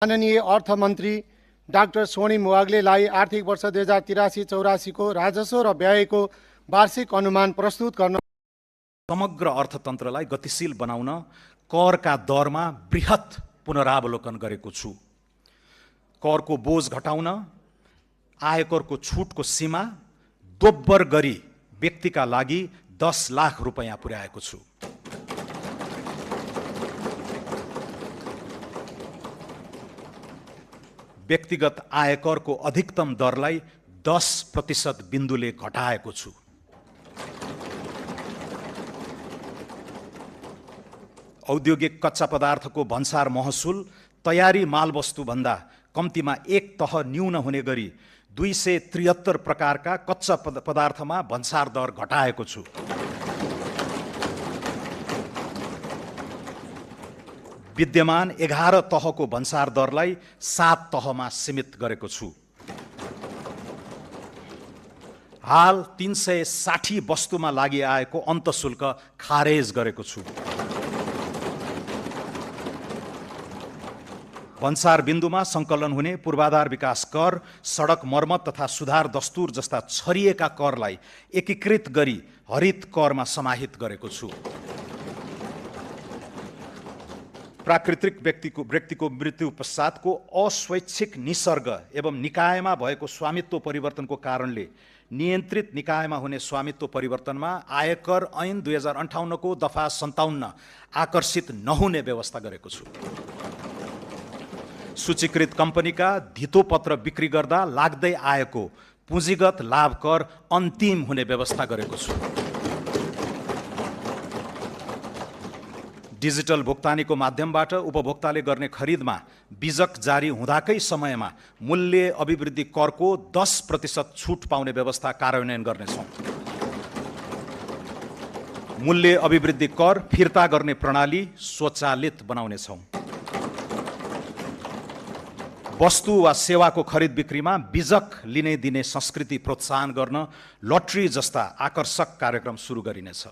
माननीय अर्थमन्त्री डाक्टर स्वर्णिम वाग्लेलाई आर्थिक वर्ष 2083-84 को राजस्व र व्ययको वार्षिक अनुमान प्रस्तुत गर्न समग्र अर्थतन्त्रलाई गतिशील बनाउन करका दरमा बृहत पुनरावलोकन गरेको छु। करको बोझ घटाउन आयकरको छुटको सीमा दोब्बर गरी व्यक्तिका लागि 10 लाख रुपैयाँ पुर्याएको छु। व्यक्तिगत आयकरको अधिकतम दरलाई 10% बिन्दुले घटाएको छु। औद्योगिक कच्चा पदार्थको भन्सार महसुल तयारी मालवस्तु भन्दा कम्तीमा एक तह न्यून हुने गरी 273 प्रकारका कच्चा पदार्थमा भन्सार दर घटाएको छु। विद्यमान 11 तहको भन्सार दरलाई 7 तहमा सीमित गरेको छु। हाल 360 वस्तुमा लागि आएको अन्तशुल्क खारेज गरेको छु। भन्सार बिन्दुमा सङ्कलन हुने पूर्वाधार विकास कर, सडक मर्मत तथा सुधार दस्तुर जस्ता छरिएका करलाई एकीकृत गरी हरित करमा समाहित गरेको छु। प्राकृतिक व्यक्तिको मृत्यु पश्चातको अस्वैच्छिक निसर्ग एवं निकायमा भएको स्वामित्व परिवर्तनको कारणले नियन्त्रित निकायमा हुने स्वामित्व परिवर्तनमा आयकर ऐन 2058 को दफा 57 आकर्षित नहुने व्यवस्था गरेको छु। सूचीकृत कम्पनीका धितोपत्र बिक्री गर्दा लाग्दै आएको पुँजीगत लाभ कर अन्तिम हुने व्यवस्था गरेको छु। डिजिटल भुक्तानीको माध्यमबाट उपभोक्ताले गर्ने खरिदमा बिजक जारी हुँदाकै समयमा मूल्य अभिवृद्धि करको 10% छुट पाउने व्यवस्था कार्यान्वयन गर्नेछौँ। मूल्य अभिवृद्धि कर फिर्ता गर्ने प्रणाली स्वचालित बनाउनेछौँ। वस्तु वा सेवाको खरिद बिक्रीमा बिजक लिने दिने संस्कृति प्रोत्साहन गर्न लटरी जस्ता आकर्षक कार्यक्रम सुरु गरिनेछ।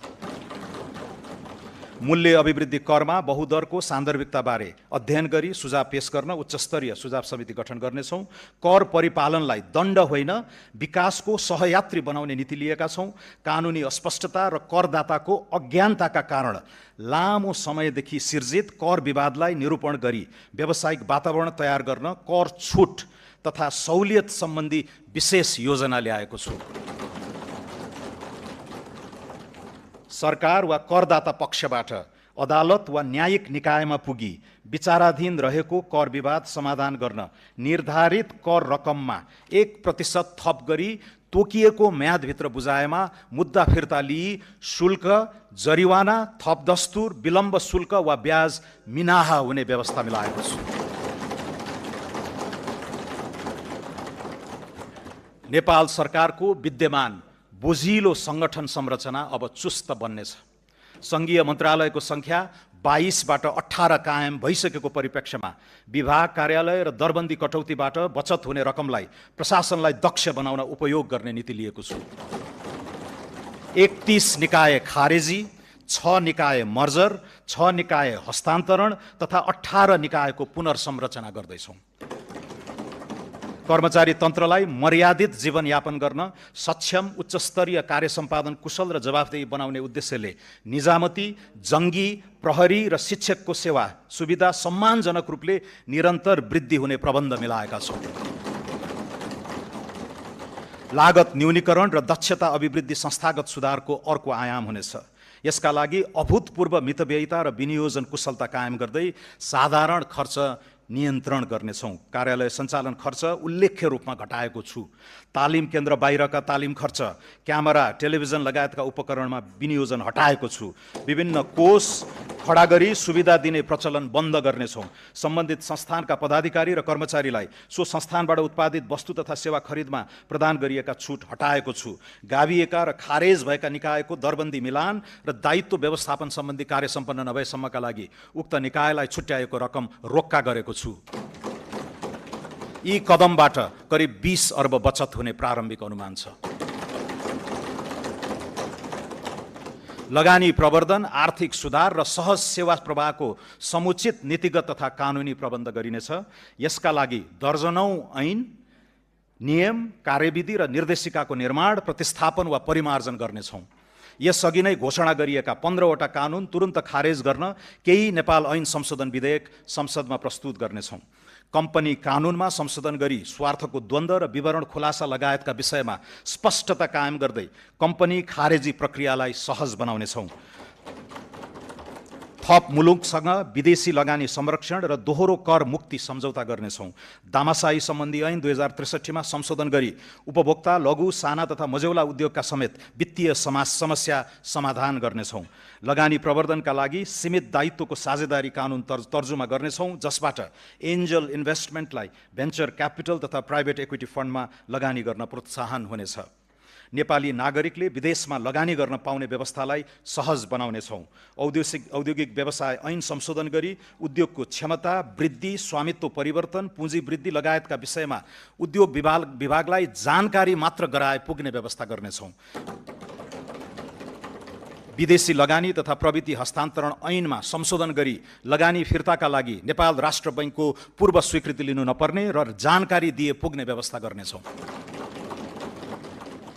मूल्य अभिवृद्धि करमा बहुदरको सान्दर्भिकताबारे अध्ययन गरी सुझाव पेश गर्न उच्चस्तरीय सुझाव समिति गठन गर्नेछौँ। कर परिपालनलाई दण्ड होइन विकासको सहयात्री बनाउने नीति लिएका छौँ। कानुनी अस्पष्टता र करदाताको अज्ञानताका कारण लामो समयदेखि सिर्जित कर विवादलाई निरूपण गरी व्यावसायिक वातावरण तयार गर्न कर छुट तथा सहुलियत सम्बन्धी विशेष योजना ल्याएको छु। सरकार वा करदाता पक्षबाट अदालत वा न्यायिक निकायमा पुगी विचाराधीन रहेको कर विवाद समाधान गर्न निर्धारित कर रकममा 1% थप गरी तोकिएको म्यादभित्र बुझाएमा मुद्दा फिर्ता लिई शुल्क, जरिवाना, थप दस्तुर, विलम्ब शुल्क वा ब्याज मिनाहा हुने व्यवस्था मिलाएको छु। नेपाल सरकारको विद्यमान बोझिलो सङ्गठन संरचना अब चुस्त बन्नेछ। सङ्घीय मन्त्रालयको सङ्ख्या 22बाट 18 कायम भइसकेको परिप्रेक्ष्यमा विभाग कार्यालय र दरबन्दी कटौतीबाट बचत हुने रकमलाई प्रशासनलाई दक्ष बनाउन उपयोग गर्ने नीति लिएको छु। 31 निकाय खारेजी, 6 निकाय मर्जर, 6 निकाय हस्तान्तरण तथा 18 निकायको पुनर्संरचना गर्दैछौँ। कर्मचारी तन्त्रलाई मर्यादित जीवनयापन गर्न सक्षम, उच्चस्तरीय कार्य सम्पादन कुशल र जवाफदेही बनाउने उद्देश्यले निजामती, जङ्गी, प्रहरी र शिक्षकको सेवा सुविधा सम्मानजनक रूपले निरन्तर वृद्धि हुने प्रबन्ध मिलाएका छौँ। लागत न्यूनीकरण र दक्षता अभिवृद्धि संस्थागत सुधारको अर्को आयाम हुनेछ। यसका लागि अभूतपूर्व मितव्ययिता र विनियोजन कुशलता कायम गर्दै साधारण खर्च नियन्त्रण गर्नेछौँ। कार्यालय सञ्चालन खर्च उल्लेख्य रूपमा घटाएको छु। तालिम केन्द्र बाहिरका तालिम खर्च, क्यामेरा, टेलिभिजन लगायतका उपकरणमा विनियोजन हटाएको छु। विभिन्न कोष खडा गरी सुविधा दिने प्रचलन बन्द गर्नेछौँ। सम्बन्धित संस्थानका पदाधिकारी र कर्मचारीलाई सो संस्थानबाट उत्पादित वस्तु तथा सेवा खरिदमा प्रदान गरिएका छुट हटाएको छु। गाभिएका र खारेज भएका निकायको दरबन्दी मिलान र दायित्व व्यवस्थापन सम्बन्धी कार्य सम्पन्न नभएसम्मका लागि उक्त निकायलाई छुट्याएको रकम रोक्का गरेको छु। यी कदमबाट करिब 20 अर्ब बचत हुने प्रारम्भिक अनुमान छ। लगानी प्रवर्धन, आर्थिक सुधार र सहज सेवा प्रवाहको समुचित नीतिगत तथा कानुनी प्रबन्ध गरिनेछ। यसका लागि दर्जनौं ऐन, नियम, कार्यविधि र निर्देशिकाको निर्माण, प्रतिस्थापन वा परिमार्जन गर्नेछौँ। यसअघि नै घोषणा गरिएका 15वटा कानुन तुरुन्त खारेज गर्न केही नेपाल ऐन संशोधन विधेयक संसदमा प्रस्तुत गर्नेछौँ। कम्पनी कानुनमा संशोधन गरी स्वार्थको द्वन्द्व र विवरण खुलासा लगायतका विषयमा स्पष्टता कायम गर्दै कम्पनी खारेजी प्रक्रियालाई सहज बनाउनेछौँ। थप मुलुकसँग विदेशी लगानी संरक्षण र दोहोरो कर मुक्ति सम्झौता गर्नेछौँ। दामासाही सम्बन्धी ऐन 2063 मा संशोधन गरी उपभोक्ता, लघु, साना तथा मझौला उद्योगका समेत वित्तीय समस्या समाधान गर्नेछौँ। लगानी प्रवर्धनका लागि सीमित दायित्वको साझेदारी कानुन तर्जुमा गर्नेछौँ, जसबाट एन्जल इन्भेस्टमेन्टलाई भेन्चर क्यापिटल तथा प्राइभेट इक्विटी फन्डमा लगानी गर्न प्रोत्साहन हुनेछ। नेपाली नागरिकले विदेशमा लगानी गर्न पाउने व्यवस्थालाई सहज बनाउनेछौँ। औद्योगिक व्यवसाय ऐन संशोधन गरी उद्योगको क्षमता वृद्धि, स्वामित्व परिवर्तन, पुँजी वृद्धि लगायतका विषयमा उद्योग विभागलाई जानकारी मात्र गराए पुग्ने व्यवस्था गर्नेछौँ। विदेशी लगानी तथा प्रविधि हस्तान्तरण ऐनमा संशोधन गरी लगानी फिर्ताका लागि नेपाल राष्ट्र बैङ्कको पूर्व स्वीकृति लिनु नपर्ने र जानकारी दिए पुग्ने व्यवस्था गर्नेछौँ।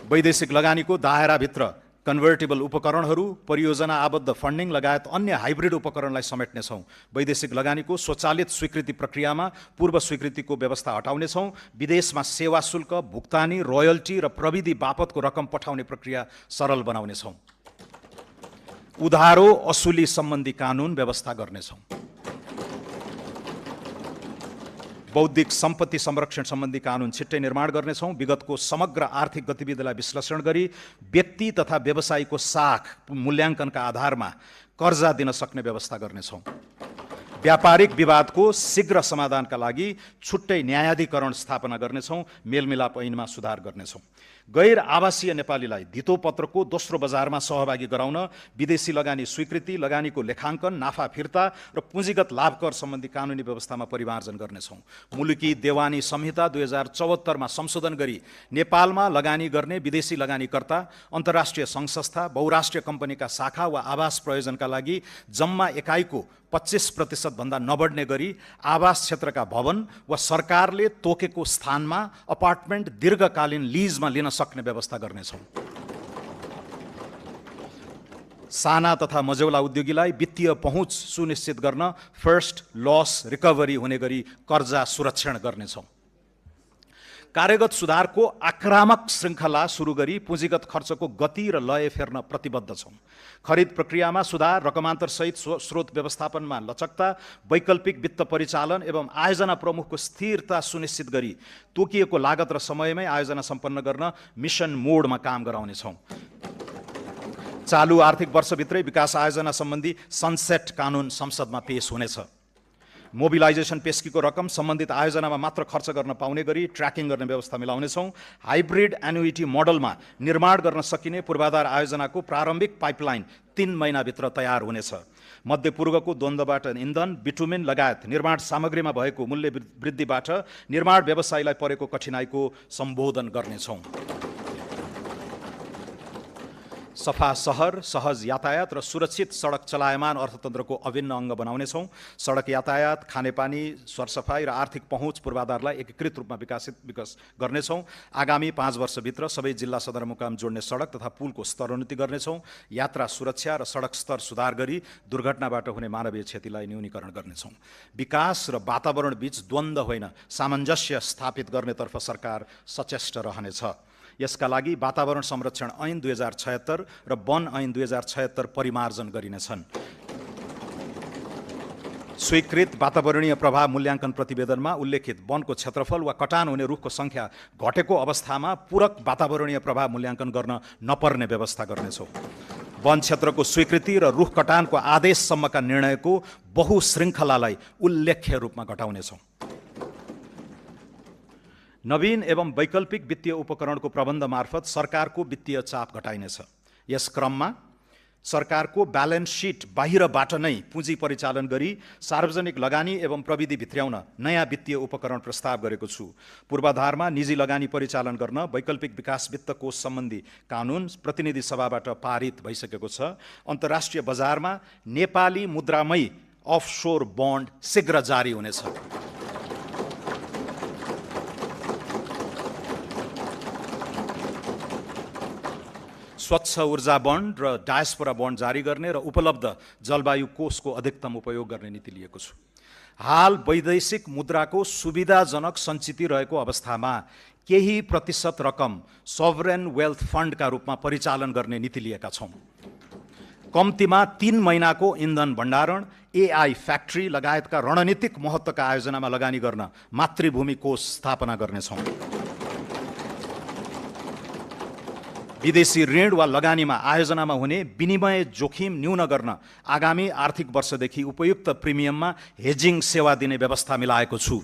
वैदेशिक लगानीको दायराभित्र कन्भर्टेबल उपकरणहरू, परियोजना आबद्ध फन्डिङ लगायत अन्य हाइब्रिड उपकरणलाई समेट्नेछौँ। वैदेशिक लगानीको स्वचालित स्वीकृति प्रक्रियामा पूर्व स्वीकृतिको व्यवस्था हटाउनेछौँ। विदेशमा सेवा शुल्क, भुक्तानी, रोयल्टी र प्रविधि बापतको रकम पठाउने प्रक्रिया सरल बनाउनेछौँ। उधारो असुली सम्बन्धी कानुन व्यवस्था गर्नेछौँ। बौद्धिक सम्पत्ति संरक्षण सम्बन्धी कानुन छिट्टै निर्माण गर्नेछौँ। विगतको समग्र आर्थिक गतिविधिलाई विश्लेषण गरी व्यक्ति तथा व्यवसायीको साख मूल्याङ्कनका आधारमा कर्जा दिन सक्ने व्यवस्था गर्नेछौँ। व्यापारिक विवादको शीघ्र समाधानका लागि छुट्टै न्यायाधिकरण स्थापना गर्नेछौँ। मेलमिलाप ऐनमा सुधार गर्नेछौँ। गैर आवासीय नेपालीलाई धितोपत्रको दोस्रो बजारमा सहभागी गराउन विदेशी लगानी स्वीकृति, लगानीको लेखाङ्कन, नाफा फिर्ता र पुँजीगत लाभ कर सम्बन्धी कानुनी व्यवस्थामा परिमार्जन गर्नेछौँ। मुलुकी देवानी संहिता 2074 मा संशोधन गरी नेपालमा लगानी गर्ने विदेशी लगानीकर्ता, अन्तर्राष्ट्रिय सङ्घ संस्था, बहुराष्ट्रिय कम्पनीका शाखा वा आवास प्रयोजनका लागि जम्मा एकाइको 25% भन्दा नबढ्ने गरी आवास क्षेत्रका भवन वा सरकारले तोकेको स्थानमा अपार्टमेन्ट दीर्घकालीन लिजमा लिन सक्ने व्यवस्था गर्नेछौँ। साना तथा मझौला उद्योगीलाई वित्तीय पहुँच सुनिश्चित गर्न फर्स्ट लस रिकभरी हुने गरी कर्जा सुरक्षण गर्नेछौँ। कार्यगत सुधारको आक्रामक श्रृङ्खला सुरु गरी पुँजीगत खर्चको गति र लय फेर्न प्रतिबद्ध छौँ। खरिद प्रक्रियामा सुधार, रकमान्तरसहित स्रोत व्यवस्थापनमा लचकता, वैकल्पिक वित्त परिचालन एवं आयोजना प्रमुखको स्थिरता सुनिश्चित गरी तोकिएको लागत र समयमै आयोजना सम्पन्न गर्न मिसन मोडमा काम गराउनेछौँ। चालु आर्थिक वर्षभित्रै विकास आयोजना सम्बन्धी सनसेट कानुन संसदमा पेश हुनेछ। मोबिलाइजेसन पेस्कीको रकम सम्बन्धित आयोजनामा मात्र खर्च गर्न पाउने गरी ट्र्याकिङ गर्ने व्यवस्था मिलाउनेछौँ। हाइब्रिड एन्युइटी मोडलमा निर्माण गर्न सकिने पूर्वाधार आयोजनाको प्रारम्भिक पाइपलाइन 3 महिनाभित्र तयार हुनेछ। मध्यपूर्वको द्वन्द्वबाट इन्धन, बिटुमिन लगायत निर्माण सामग्रीमा भएको मूल्य वृद्धिबाट निर्माण व्यवसायीलाई परेको कठिनाइको सम्बोधन गर्नेछौँ। सफा सहर, सहज यातायात र सुरक्षित सडक चलायमान अर्थतन्त्रको अभिन्न अङ्ग बनाउनेछौँ। सडक यातायात, खानेपानी, सरसफाई र आर्थिक पहुँच पूर्वाधारलाई एकीकृत रूपमा विकास गर्नेछौँ। आगामी 5 वर्षभित्र सबै जिल्ला सदरमुकाम जोड्ने सडक तथा पुलको स्तरोन्नति गर्नेछौँ। यात्रा सुरक्षा र सडक स्तर सुधार गरी दुर्घटनाबाट हुने मानवीय क्षतिलाई न्यूनीकरण गर्नेछौँ। विकास र वातावरण बीच द्वन्द्व होइन, सामञ्जस्य स्थापित गर्नेतर्फ सरकार सचेष्ट रहनेछ। यसका लागि वातावरण संरक्षण ऐन 2076 र वन ऐन 2076 परिमार्जन गरिनेछन्। स्वीकृत वातावरणीय प्रभाव मूल्याङ्कन प्रतिवेदनमा उल्लेखित वनको क्षेत्रफल वा कटान हुने रुखको सङ्ख्या घटेको अवस्थामा पूरक वातावरणीय प्रभाव मूल्याङ्कन गर्न नपर्ने व्यवस्था गर्नेछौँ। वन क्षेत्रको स्वीकृति र रुख कटानको आदेशसम्मका निर्णयको बहुशृङ्खलालाई उल्लेख्य रूपमा घटाउनेछौँ। नवीन एवं वैकल्पिक वित्तीय उपकरणको प्रबन्ध मार्फत सरकारको वित्तीय चाप घटाइनेछ। यस क्रममा सरकारको ब्यालेन्स सिट बाहिरबाट नै पुँजी परिचालन गरी सार्वजनिक लगानी एवं प्रविधि भित्र्याउन नयाँ वित्तीय उपकरण प्रस्ताव गरेको छु। पूर्वाधारमा निजी लगानी परिचालन गर्न वैकल्पिक विकास वित्त कोष सम्बन्धी कानुन प्रतिनिधि सभाबाट पारित भइसकेको छ। अन्तर्राष्ट्रिय बजारमा नेपाली मुद्रामै अफशोर बन्ड शीघ्र जारी हुनेछ। स्वच्छ ऊर्जा बन्ड र डायस्पोरा बन्ड जारी गर्ने र उपलब्ध जलवायु कोषको अधिकतम उपयोग गर्ने नीति लिएको छु। हाल वैदेशिक मुद्राको सुविधाजनक सञ्चिति रहेको अवस्थामा केही प्रतिशत रकम सोभरेन वेल्थ फन्डका रूपमा परिचालन गर्ने नीति लिएका छौँ। कम्तीमा 3 महिनाको इन्धन भण्डारण, एआई फ्याक्ट्री लगायतका रणनीतिक महत्त्वका आयोजनामा लगानी गर्न मातृभूमि कोष स्थापना गर्नेछौँ। विदेशी ऋण वा लगानीमा आयोजनामा हुने विनिमय जोखिम न्यून गर्न आगामी आर्थिक वर्षदेखि उपयुक्त प्रिमियममा हेजिङ सेवा दिने व्यवस्था मिलाएको छु।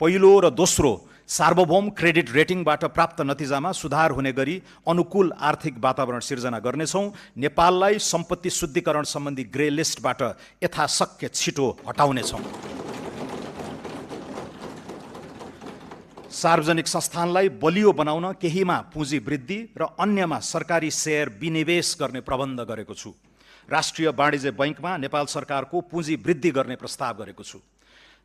पहिलो र दोस्रो सार्वभौम क्रेडिट रेटिङबाट प्राप्त नतिजामा सुधार हुने गरी अनुकूल आर्थिक वातावरण सिर्जना गर्नेछौँ। नेपाललाई सम्पत्ति शुद्धिकरण सम्बन्धी ग्रे लिस्टबाट यथाशक्य छिटो हटाउनेछौँ। सार्वजनिक संस्थानलाई बलियो बनाउन केहीमा पुँजी वृद्धि र अन्यमा सरकारी सेयर विनिवेश गर्ने प्रबन्ध गरेको छु। राष्ट्रिय वाणिज्य बैङ्कमा नेपाल सरकारको पुँजी वृद्धि गर्ने प्रस्ताव गरेको छु।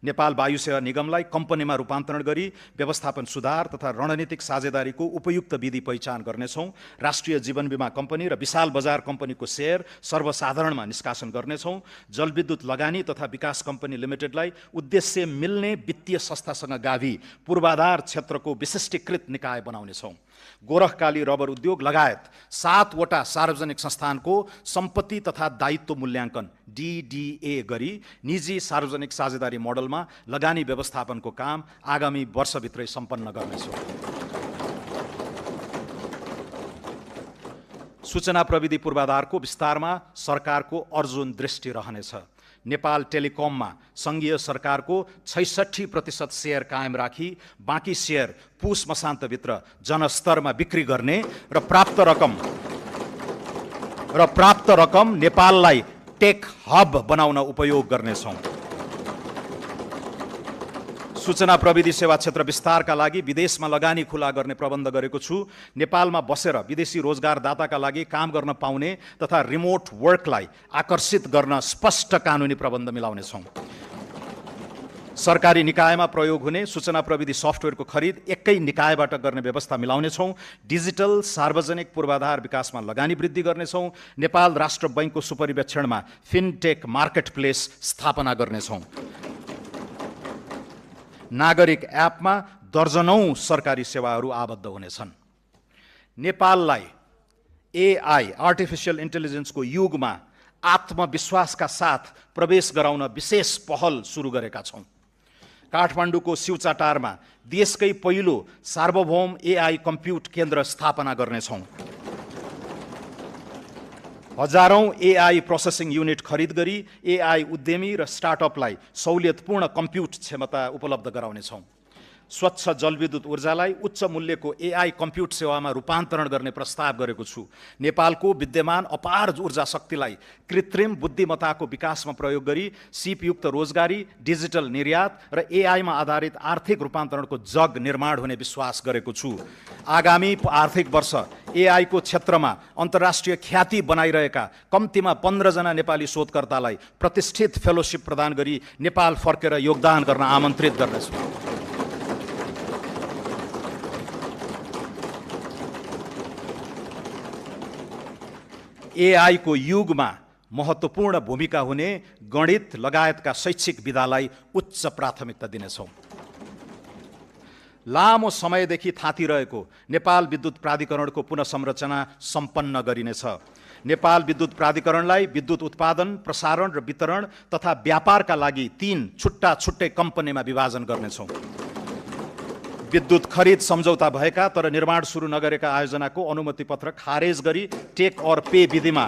नेपाल वायु सेवा निगमलाई कम्पनीमा रूपान्तरण गरी व्यवस्थापन सुधार तथा रणनीतिक साझेदारीको उपयुक्त विधि पहिचान गर्नेछौँ। राष्ट्रिय जीवन बीमा कम्पनी र विशाल बजार कम्पनीको सेयर सर्वसाधारणमा निष्कासन गर्नेछौँ। जलविद्युत लगानी तथा विकास कम्पनी लिमिटेडलाई उद्देश्य मिल्ने वित्तीय संस्थासँग गाभी पूर्वाधार क्षेत्रको विशिष्टीकृत निकाय बनाउनेछौँ। गोरखकाली रबर उद्योग लगायत 7वटा सार्वजनिक संस्थानको सम्पत्ति तथा दायित्व मूल्याङ्कन DDA गरी निजी सार्वजनिक साझेदारी मोडलमा लगानी व्यवस्थापनको काम आगामी वर्षभित्रै सम्पन्न गर्नेछौँ। सूचना प्रविधि पूर्वाधारको विस्तारमा सरकारको अर्जुन दृष्टि रहनेछ। नेपाल टेलिकममा सङ्घीय सरकारको 66% सेयर कायम राखी बाँकी सेयर पुस मसान्तभित्र जनस्तरमा बिक्री गर्ने र प्राप्त रकम नेपाललाई टेक हब बनाउन उपयोग गर्नेछौँ। सूचना प्रविधि सेवा क्षेत्र विस्तारका लागि विदेशमा लगानी खुला गर्ने प्रबन्ध गरेको छु। नेपालमा बसेर विदेशी रोजगारदाताका लागि काम गर्न पाउने तथा रिमोट वर्कलाई आकर्षित गर्न स्पष्ट कानुनी प्रबन्ध मिलाउनेछौँ। सरकारी निकायमा प्रयोग हुने सूचना प्रविधि सफ्टवेयरको खरिद एकै निकायबाट गर्ने व्यवस्था मिलाउनेछौँ। डिजिटल सार्वजनिक पूर्वाधार विकासमा लगानी वृद्धि गर्नेछौँ। नेपाल राष्ट्र बैङ्कको सुपरिवेक्षणमा फिनटेक मार्केट प्लेस स्थापना गर्नेछौँ। नागरिक एपमा दर्जनौं सरकारी सेवाहरू आबद्ध हुनेछन्। नेपाललाई एआई आर्टिफिसियल इन्टेलिजेन्सको युगमा आत्मविश्वासका साथ प्रवेश गराउन विशेष पहल सुरु गरेका छौँ। काठमाडौँको सिउचाटारमा देशकै पहिलो सार्वभौम एआई कम्प्युट केन्द्र स्थापना गर्नेछौँ। हजारौं एआई प्रोसेसिङ युनिट खरिद गरी एआई उद्यमी र स्टार्टअपलाई सहुलियतपूर्ण कम्प्युट क्षमता उपलब्ध गराउनेछौँ। स्वच्छ जलविद्युत ऊर्जालाई उच्च मूल्यको एआई कम्प्युट सेवामा रूपान्तरण गर्ने प्रस्ताव गरेको छु। नेपालको विद्यमान अपार ऊर्जा शक्तिलाई कृत्रिम बुद्धिमत्ताको विकासमा प्रयोग गरी सिपयुक्त रोजगारी, डिजिटल निर्यात र एआईमा आधारित आर्थिक रूपान्तरणको जग निर्माण हुने विश्वास गरेको छु। आगामी आर्थिक वर्ष एआईको क्षेत्रमा अन्तर्राष्ट्रिय ख्याति बनाइरहेका कम्तीमा 15 जना नेपाली शोधकर्तालाई प्रतिष्ठित फेलोशिप प्रदान गरी नेपाल फर्केर योगदान गर्न आमन्त्रित गर्नेछु। एआई को युगमा महत्त्वपूर्ण भूमिका हुने गणित लगायतका शैक्षिक विधालाई उच्च प्राथमिकता दिनेछौँ। लामो समयदेखि थाँतिरहेको नेपाल विद्युत प्राधिकरणको पुनःसंरचना सम्पन्न गरिनेछ। नेपाल विद्युत प्राधिकरणलाई विद्युत उत्पादन, प्रसारण र वितरण तथा व्यापारका लागि 3 छुट्टै कम्पनीमा विभाजन गर्नेछौँ। विद्युत खरिद सम्झौता भएका तर निर्माण सुरु नगरेका आयोजनाको अनुमति पत्र खारेज गरी टेक और पे विधिमा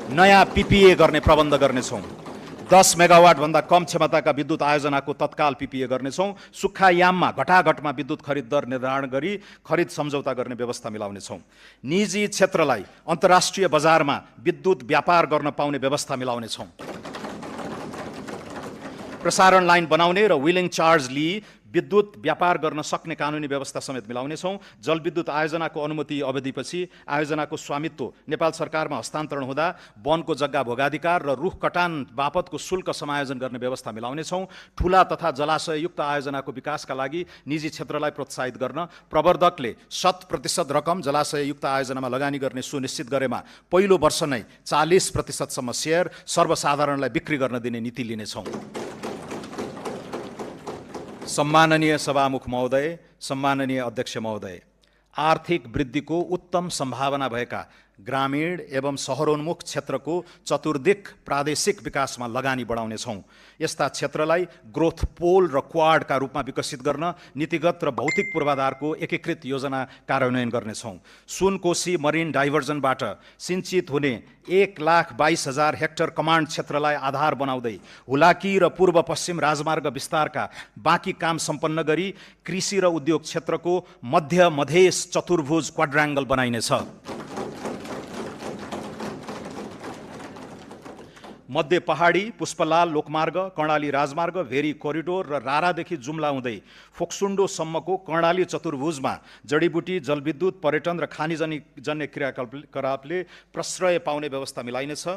नयाँ PPA गर्ने प्रबन्ध गर्नेछौँ। 10 मेगावाटभन्दा कम क्षमताका विद्युत आयोजनाको तत्काल पिपिए गर्नेछौँ। सुक्खा याममा घटाघटमा विद्युत खरिद दर निर्धारण गरी खरिद सम्झौता गर्ने व्यवस्था मिलाउनेछौँ। निजी क्षेत्रलाई अन्तर्राष्ट्रिय बजारमा विद्युत व्यापार गर्न पाउने व्यवस्था मिलाउनेछौँ। प्रसारण लाइन बनाउने र विलिङ चार्ज लिई विद्युत व्यापार गर्न सक्ने कानुनी व्यवस्था समेत मिलाउनेछौँ। जलविद्युत आयोजनाको अनुमति अवधिपछि आयोजनाको स्वामित्व नेपाल सरकारमा हस्तान्तरण हुँदा वनको जग्गा भोगाधिकार र रुख कटान बापतको शुल्क समायोजन गर्ने व्यवस्था मिलाउनेछौँ। ठुला तथा जलाशययुक्त आयोजनाको विकासका लागि निजी क्षेत्रलाई प्रोत्साहित गर्न प्रवर्धकले 100% रकम जलाशययुक्त आयोजनामा लगानी गर्ने सुनिश्चित गरेमा पहिलो वर्ष नै 40%सम्म सेयर सर्वसाधारणलाई बिक्री गर्न दिने नीति लिनेछौँ। सम्माननीय सभामुख महोदय, सम्माननीय अध्यक्ष महोदय, आर्थिक वृद्धिको उत्तम सम्भावना भएका ग्रामीण एवं शहरोन्मुख क्षेत्रको चतुर्दिक प्रादेशिक विकासमा लगानी बढाउनेछौँ। यस्ता क्षेत्रलाई ग्रोथ पोल र क्वाडका रूपमा विकसित गर्न नीतिगत र भौतिक पूर्वाधारको एकीकृत योजना कार्यान्वयन गर्नेछौँ। सुनकोशी मरिन डाइभर्जनबाट सिंचित हुने 1,22,000 हेक्टर कमान्ड क्षेत्रलाई आधार बनाउँदै हुलाकी र पूर्व पश्चिम राजमार्ग विस्तारका बाँकी काम सम्पन्न गरी कृषि र उद्योग क्षेत्रको मध्य मधेस चतुर्भुज क्वाड्राङ्गल बनाइनेछ। मध्य पहाडी, पुष्पलाल लोकमार्ग, कर्णाली राजमार्ग, भेरी कोरिडोर र रारादेखि जुम्ला हुँदै फोक्सुन्डोसम्मको कर्णाली चतुर्भुजमा जडीबुटी, जलविद्युत, पर्यटन र खानीजन्य क्रियाकलापले प्रश्रय पाउने व्यवस्था मिलाइनेछ।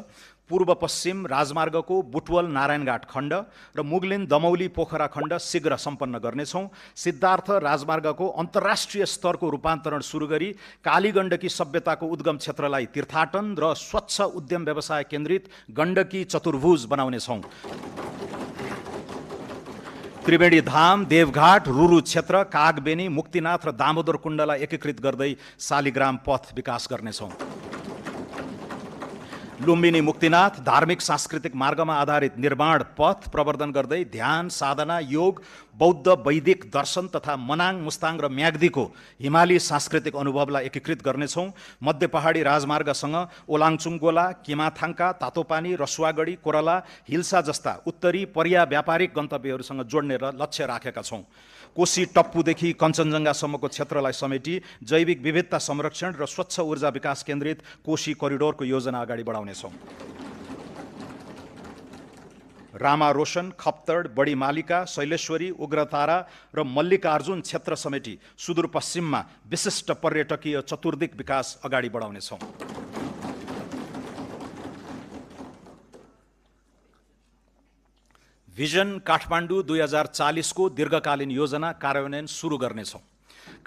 पूर्व पश्चिम राजमार्गको बुटवल नारायणघाट खण्ड र मुगलिन दमौली पोखरा खण्ड शीघ्र सम्पन्न गर्नेछौँ। सिद्धार्थ राजमार्गको अन्तर्राष्ट्रिय स्तरको रूपान्तरण सुरु गरी कालीगण्डकी सभ्यताको उद्गम क्षेत्रलाई तीर्थाटन र स्वच्छ उद्यम व्यवसाय केन्द्रित गण्डकी चतुर्भुज बनाउनेछौँ। त्रिवेणी धाम, देवघाट, रुरु क्षेत्र, कागबेनी, मुक्तिनाथ र दामोदर कुण्डलाई एकीकृत गर्दै शालिग्राम पथ विकास गर्नेछौँ। लुम्बिनी मुक्तिनाथ धार्मिक सांस्कृतिक मार्गमा आधारित निर्माण पथ प्रवर्धन गर्दै ध्यान, साधना, योग, बौद्ध वैदिक दर्शन तथा मनाङ, मुस्ताङ र म्याग्दीको हिमाली सांस्कृतिक अनुभवलाई एकीकृत गर्नेछौँ। मध्य पहाडी राजमार्गसँग ओलाङचुङगोला, किमाथाङका, तातोपानी, रसुवागढी, कोरला, हिल्सा जस्ता उत्तरी पर्या व्यापारिक गन्तव्यहरूसँग जोड्ने र लक्ष्य राखेका छौँ। कोशी टप्पुदेखि कञ्चनजङ्घासम्मको क्षेत्रलाई समेटी जैविक विविधता संरक्षण र स्वच्छ ऊर्जा विकास केन्द्रित कोशी कोरिडोरको योजना अगाडि बढाउनेछौँ। रामा रोशन, खप्तड, बडी मालिका, शैलेश्वरी, उग्रतारा र मल्लिकार्जुन क्षेत्र समेटी सुदूरपश्चिममा विशिष्ट पर्यटकीय चतुर्दिक विकास अगाडि बढाउनेछौँ। भिजन काठमाडौँ 2040 को दीर्घकालीन योजना कार्यान्वयन सुरु गर्नेछौँ।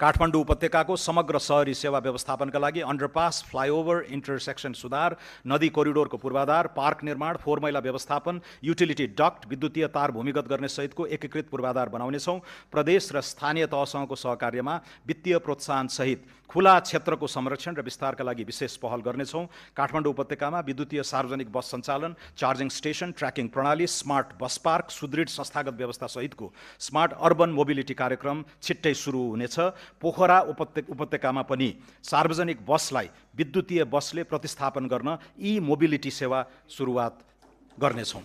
काठमाडौँ उपत्यकाको समग्र शहरी सेवा व्यवस्थापनका लागि अन्डरपास, फ्लाइओभर, इन्टरसेक्सन सुधार, नदी कोरिडोरको पूर्वाधार, पार्क निर्माण, फोहोर मैला व्यवस्थापन, युटिलिटी डक्ट, विद्युतीय तार भूमिगत गर्ने सहितको एकीकृत पूर्वाधार बनाउनेछौँ। प्रदेश र स्थानीय तहसँगको सहकार्यमा वित्तीय प्रोत्साहन सहित खुला क्षेत्रको संरक्षण र विस्तारका लागि विशेष पहल गर्नेछौँ। काठमाडौँ उपत्यकामा विद्युतीय सार्वजनिक बस सञ्चालन, चार्जिङ स्टेसन, ट्र्याकिङ प्रणाली, स्मार्ट बस पार्क, सुदृढ संस्थागत व्यवस्था सहितको स्मार्ट अर्बन मोबिलिटी कार्यक्रम छिट्टै सुरु हुनेछ। पोखरा उपत्यकामा पनि सार्वजनिक बसलाई विद्युतीय बसले प्रतिस्थापन गर्न ई मोबिलिटी सेवा सुरुवात गर्नेछौँ।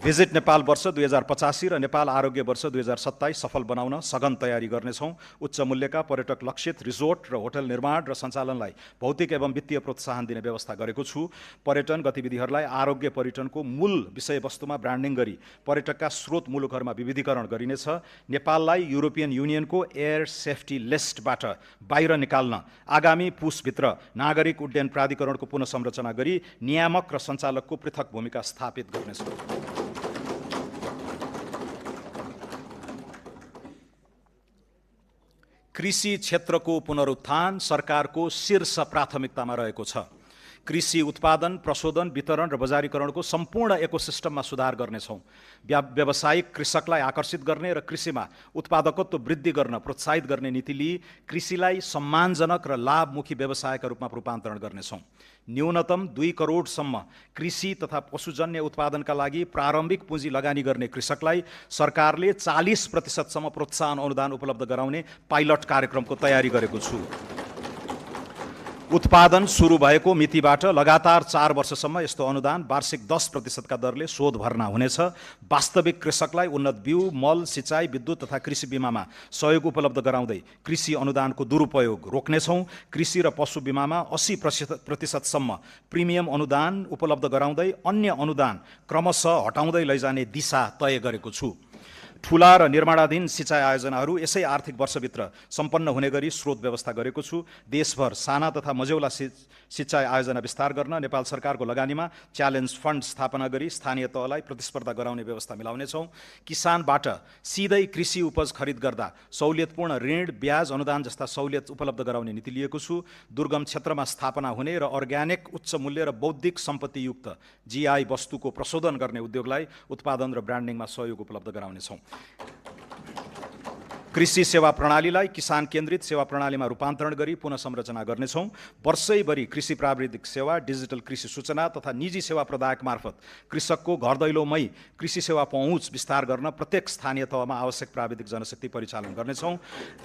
भिजिट नेपाल वर्ष 2085 र नेपाल आरोग्य वर्ष 2027 सफल बनाउन सघन तयारी गर्नेछौँ। उच्च मूल्यका पर्यटक लक्षित रिजोर्ट र होटल निर्माण र सञ्चालनलाई भौतिक एवं वित्तीय प्रोत्साहन दिने व्यवस्था गरेको छु। पर्यटन गतिविधिहरूलाई आरोग्य पर्यटनको मूल विषयवस्तुमा ब्रान्डिङ गरी पर्यटकका स्रोत मुलुकहरूमा विविधीकरण गरिनेछ। नेपाललाई युरोपियन युनियनको एयर सेफ्टी लिस्टबाट बाहिर निकाल्न आगामी पुसभित्र नागरिक उड्डयन प्राधिकरणको पुनः संरचना गरी नियामक र सञ्चालकको पृथक भूमिका स्थापित गर्नेछौँ। कृषि क्षेत्रको पुनरुत्थान सरकारको शीर्ष प्राथमिकतामा रहेको छ। कृषि उत्पादन, प्रशोधन, वितरण र बजारीकरणको सम्पूर्ण इकोसिस्टममा सुधार गर्नेछौँ। व्यावसायिक कृषकलाई आकर्षित गर्ने र कृषिमा उत्पादकत्व वृद्धि गर्न प्रोत्साहित गर्ने नीति लिई कृषिलाई सम्मानजनक र लाभमुखी व्यवसायका रूपमा रूपान्तरण गर्नेछौँ। न्यूनतम 2 करोडसम्म कृषि तथा पशुजन्य उत्पादनका लागि प्रारम्भिक पुँजी लगानी गर्ने कृषकलाई सरकारले 40% प्रोत्साहन अनुदान उपलब्ध गराउने पाइलट कार्यक्रमको तयारी गरेको छु। उत्पादन सुरु भएको मितिबाट लगातार 4 वर्षसम्म यस्तो अनुदान वार्षिक 10% का दरले शोध भर्ना हुनेछ। वास्तविक कृषकलाई उन्नत बिउ, मल, सिँचाइ, विद्युत तथा कृषि बिमामा सहयोग उपलब्ध गराउँदै कृषि अनुदानको दुरुपयोग रोक्नेछौँ। कृषि र पशु बिमामा 80% प्रिमियम अनुदान उपलब्ध गराउँदै अन्य अनुदान क्रमशः हटाउँदै लैजाने दिशा तय गरेको छु। ठूला र निर्माणाधीन सिँचाइ आयोजनाहरू यसै आर्थिक वर्षभित्र सम्पन्न हुने गरी स्रोत व्यवस्था गरेको छु। देशभर साना तथा मझौला सिँचाइ आयोजना विस्तार गर्न नेपाल सरकारको लगानीमा च्यालेन्ज फन्ड स्थापना गरी स्थानीय तहलाई प्रतिस्पर्धा गराउने व्यवस्था मिलाउनेछौँ। किसानबाट सिधै कृषि उपज खरिद गर्दा सहुलियतपूर्ण ऋण, ब्याज, अनुदान जस्ता सहुलियत उपलब्ध गराउने नीति लिएको छु। दुर्गम क्षेत्रमा स्थापना हुने र अर्ग्यानिक, उच्च मूल्य र बौद्धिक सम्पत्तियुक्त जीआई वस्तुको प्रशोधन गर्ने उद्योगलाई उत्पादन र ब्रान्डिङमा सहयोग उपलब्ध गराउनेछौँ। कृषि सेवा प्रणालीलाई किसान केन्द्रित सेवा प्रणालीमा रूपान्तरण गरी पुनः संरचना गर्नेछौँ। वर्षैभरि कृषि प्राविधिक सेवा, डिजिटल कृषि सूचना तथा निजी सेवा प्रदायक मार्फत कृषकको घर दैलोमै कृषि सेवा पहुँच विस्तार गर्न प्रत्येक स्थानीय तहमा आवश्यक प्राविधिक जनशक्ति परिचालन गर्नेछौँ।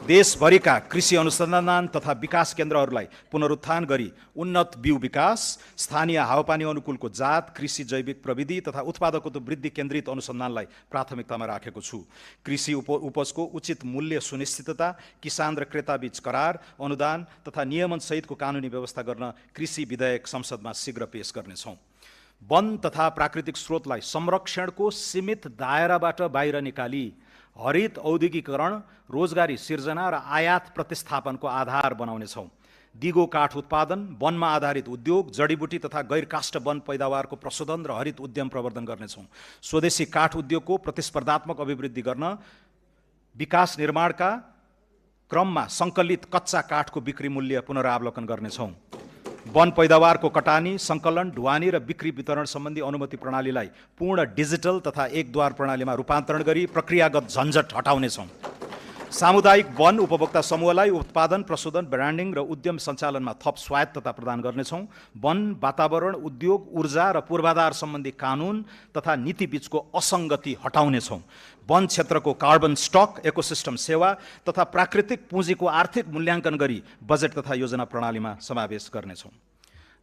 देशभरिका कृषि अनुसन्धान तथा विकास केन्द्रहरूलाई पुनरुत्थान गरी उन्नत बिउ विकास, स्थानीय हावापानी अनुकूलको जात, कृषि जैविक प्रविधि तथा उत्पादकत्व वृद्धि केन्द्रित अनुसन्धानलाई प्राथमिकतामा राखेको छु। कृषि उपजको उचित मूल्य सुनिश्चितता, किसान र क्रेता बीच करार, अनुदान तथा नियमन सहितको कानुनी व्यवस्था गर्न कृषि विधेयक संसदमा शीघ्र पेश गर्नेछौँ। वन तथा प्राकृतिक स्रोतलाई संरक्षणको सीमित दायराबाट बाहिर निकाली हरित औद्योगिकरण, रोजगारी सिर्जना र आयात प्रतिस्थापनको आधार बनाउनेछौँ। दिगो काठ उत्पादन, वनमा आधारित उद्योग, जडीबुटी तथा गैर काष्ठ वन पैदावारको प्रशोधन र हरित उद्यम प्रवर्धन गर्नेछौँ। स्वदेशी काठ उद्योगको प्रतिस्पर्धात्मक अभिवृद्धि गर्न विकास निर्माणका क्रममा सङ्कलित कच्चा काठको बिक्री मूल्य पुनरावलोकन गर्नेछौँ। वन पैदावारको कटानी, सङ्कलन, ढुवानी र बिक्री वितरण सम्बन्धी अनुमति प्रणालीलाई पूर्ण डिजिटल तथा एकद्वार प्रणालीमा रूपान्तरण गरी प्रक्रियागत झन्झट हटाउनेछौँ। सामुदायिक वन उपभोक्ता समूहलाई उत्पादन, प्रशोधन, ब्रान्डिङ र उद्यम सञ्चालनमा थप स्वायत्तता प्रदान गर्नेछौँ। वन, वातावरण, उद्योग, ऊर्जा र पूर्वाधार सम्बन्धी कानुन तथा नीति बीचको असङ्गति हटाउनेछौँ। वन क्षेत्रको कार्बन स्टक, इकोसिस्टम सेवा तथा प्राकृतिक पुँजीको आर्थिक मूल्याङ्कन गरी बजेट तथा योजना प्रणालीमा समावेश गर्नेछौँ।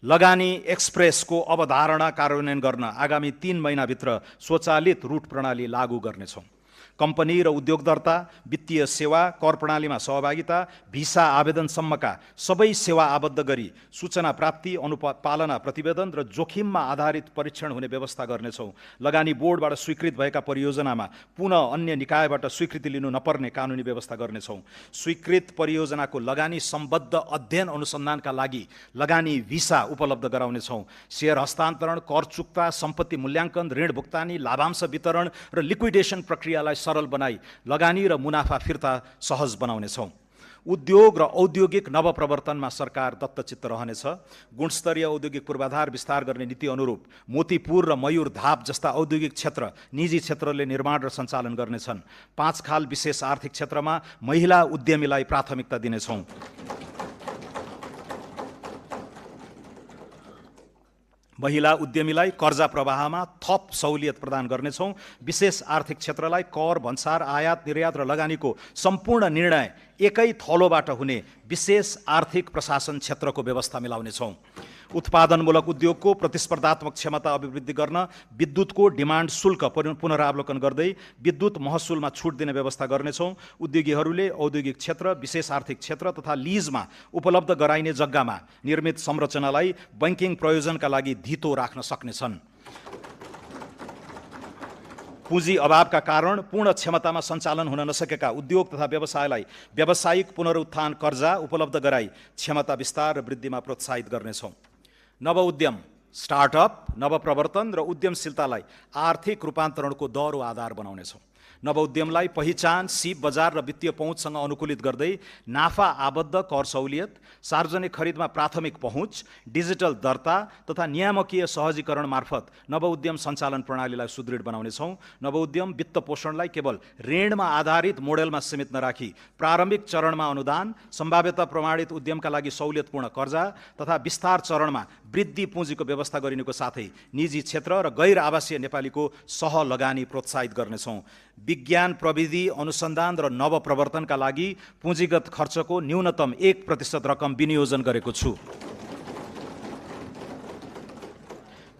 लगानी एक्सप्रेसको अवधारणा कार्यान्वयन गर्न आगामी 3 महिनाभित्र स्वचालित रूट प्रणाली लागू गर्नेछौँ। कम्पनी र उद्योग दर्ता, वित्तीय सेवा, कर प्रणालीमा सहभागिता, भिसा आवेदनसम्मका सबै सेवा आबद्ध गरी सूचना प्राप्ति, अनुपालना प्रतिवेदन र जोखिममा आधारित परीक्षण हुने व्यवस्था गर्नेछौँ। लगानी बोर्डबाट स्वीकृत भएका परियोजनामा पुनः अन्य निकायबाट स्वीकृति लिनु नपर्ने कानुनी व्यवस्था गर्नेछौँ। स्वीकृत परियोजनाको लगानी सम्बद्ध अध्ययन अनुसन्धानका लागि लगानी भिसा उपलब्ध गराउनेछौँ। सेयर हस्तान्तरण, कर चुक्ता, सम्पत्ति मूल्याङ्कन, ऋण भुक्तानी, लाभांश वितरण र लिक्विडेसन प्रक्रियालाई सरल बनाई लगानी र मुनाफा फिर्ता सहज बनाउनेछौँ। उद्योग र औद्योगिक नवप्रवर्तनमा सरकार दत्तचित्त रहनेछ। गुणस्तरीय औद्योगिक पूर्वाधार विस्तार गर्ने नीति अनुरूप मोतीपुर र मयूर धाप जस्ता औद्योगिक क्षेत्र निजी क्षेत्रले निर्माण र सञ्चालन गर्नेछन्। 5 खाल विशेष आर्थिक क्षेत्रमा महिला उद्यमीलाई प्राथमिकता दिनेछौँ। महिला उद्यमीलाई कर्जा प्रवाहमा थप सहुलियत प्रदान गर्नेछौँ। विशेष आर्थिक क्षेत्रलाई कर, भन्सार, आयात, निर्यात र लगानीको सम्पूर्ण निर्णय एकै थलोबाट हुने विशेष आर्थिक प्रशासन क्षेत्रको व्यवस्था मिलाउनेछौँ। उत्पादनमूलक उद्योगको प्रतिस्पर्धात्मक क्षमता अभिवृद्धि गर्न विद्युतको डिमान्ड शुल्क पुनरावलोकन गर्दै विद्युत महसुलमा छुट दिने व्यवस्था गर्नेछौँ। उद्योगीहरूले औद्योगिक क्षेत्र, विशेष आर्थिक क्षेत्र तथा लिजमा उपलब्ध गराइने जग्गामा निर्मित संरचनालाई बैंकिङ प्रयोजनका लागि धितो राख्न सक्नेछन्। पुँजी अभावका कारण पूर्ण क्षमतामा सञ्चालन हुन नसकेका उद्योग तथा व्यवसायलाई व्यावसायिक पुनरुत्थान कर्जा उपलब्ध गराई क्षमता विस्तार र वृद्धिमा प्रोत्साहित गर्नेछौँ। नव उद्यम, स्टार्टअप, नवप्रवर्तन र उद्यमशीलतालाई आर्थिक रूपान्तरणको दह्रो आधार बनाउनेछौँ। नव उद्यमलाई पहिचान, सिप बजार र वित्तीय पहुँचसँग अनुकूलित गर्दै नाफा आबद्ध कर सहुलियत, सार्वजनिक खरिदमा प्राथमिक पहुँच, डिजिटल दर्ता तथा नियामकीय सहजीकरण मार्फत नव उद्यम सञ्चालन प्रणालीलाई सुदृढ बनाउनेछौँ। नव उद्यम वित्त पोषणलाई केवल ऋणमा आधारित मोडेलमा सीमित नराखी प्रारम्भिक चरणमा अनुदान, सम्भाव्यता प्रमाणित उद्यमका लागि सहुलियतपूर्ण कर्जा तथा विस्तार चरणमा वृद्धि पुँजीको व्यवस्था गरिनुको साथै निजी क्षेत्र र गैर आवासीय नेपालीको सह लगानी प्रोत्साहित गर्नेछौँ। विज्ञान प्रविधि अनुसन्धान र नवप्रवर्तनका लागि पुँजीगत खर्चको न्यूनतम 1% रकम विनियोजन गरेको छु।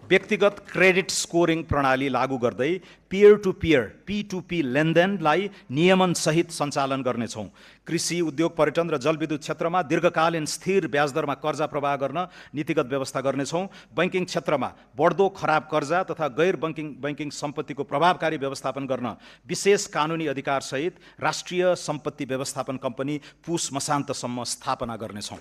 व्यक्तिगत क्रेडिट स्कोरिङ प्रणाली लागू गर्दै पियर टु पियर P2P लेनदेनलाई नियमनसहित सञ्चालन गर्नेछौँ। कृषि, उद्योग, पर्यटन र जलविद्युत क्षेत्रमा दीर्घकालीन स्थिर ब्याजदरमा कर्जा प्रवाह गर्न नीतिगत व्यवस्था गर्नेछौँ। बैंकिङ क्षेत्रमा बढ्दो खराब कर्जा तथा गैर बैंकिङ सम्पत्तिको प्रभावकारी व्यवस्थापन गर्न विशेष कानुनी अधिकारसहित राष्ट्रिय सम्पत्ति व्यवस्थापन कम्पनी पुस मसान्तसम्म स्थापना गर्नेछौँ।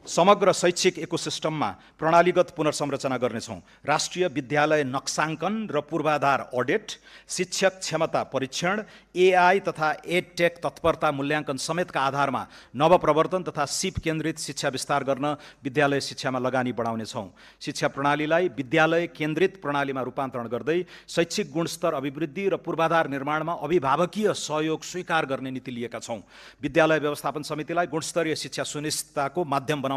समग्र शैक्षिक इकोसिस्टममा प्रणालीगत पुनर्संरचना गर्नेछौँ। राष्ट्रिय विद्यालय नक्साङ्कन र पूर्वाधार अडिट, शिक्षक क्षमता परीक्षण, AI तथा एडटेक तत्परता मूल्याङ्कन समेतका आधारमा नवप्रवर्तन तथा सिप केन्द्रित शिक्षा विस्तार गर्न विद्यालय शिक्षामा लगानी बढाउनेछौँ। शिक्षा प्रणालीलाई विद्यालय केन्द्रित प्रणालीमा रूपान्तरण गर्दै शैक्षिक गुणस्तर अभिवृद्धि र पूर्वाधार निर्माणमा अभिभावकीय सहयोग स्वीकार गर्ने नीति लिएका छौँ। विद्यालय व्यवस्थापन समितिलाई गुणस्तरीय शिक्षा सुनिश्चितताको माध्यम बनाउनेछौँ।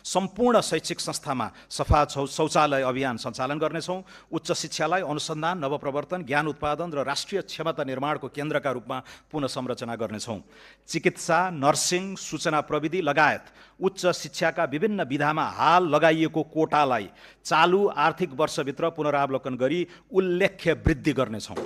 सम्पूर्ण शैक्षिक संस्थामा सफा शौचालय अभियान सञ्चालन गर्नेछौँ। उच्च शिक्षालाई अनुसन्धान, नवप्रवर्तन, ज्ञान उत्पादन र राष्ट्रिय क्षमता निर्माणको केन्द्रका रूपमा पुनः संरचना गर्नेछौँ। चिकित्सा, नर्सिङ, सूचना प्रविधि लगायत उच्च शिक्षाका विभिन्न विधामा हाल लगाइएको कोटालाई चालु आर्थिक वर्षभित्र पुनरावलोकन गरी उल्लेख्य वृद्धि गर्नेछौँ।